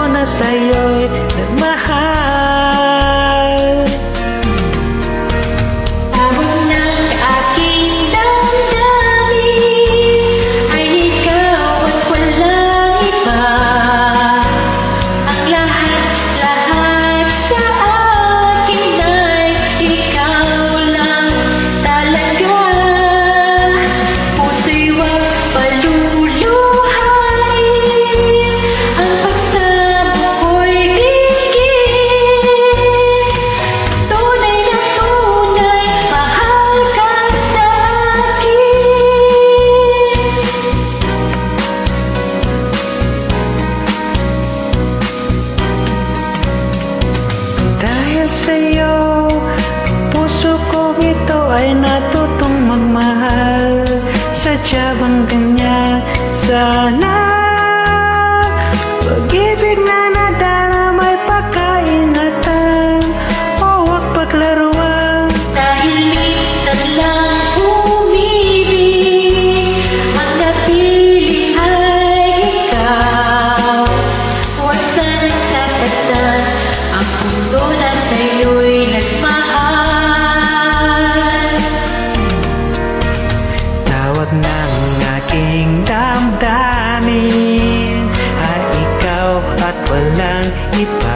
na sa'yo'y nagmahal. Tawag ng aking damdamin ay ikaw at walang iba. Ang lahat-lahat sa akin ay ikaw lang talaga. Puso'y huwag paluluhain, ang pagsamo ko'y dinggin. Tunay na tunay, mahal ka sa'kin. Dahil sa'yo, puso kong ito ay natutong magmahal. Sadya bang ganyan sana? Pag-ibig na nadamay pagkaingatan, o huwag paglaruan. Dahil minsan lang umibig, ang napili ay ikaw. Huwag sanang sasaktan ang puso na sa'yo'y nagmahal. Tawag ng aking damdamin ay ikaw at walang iba.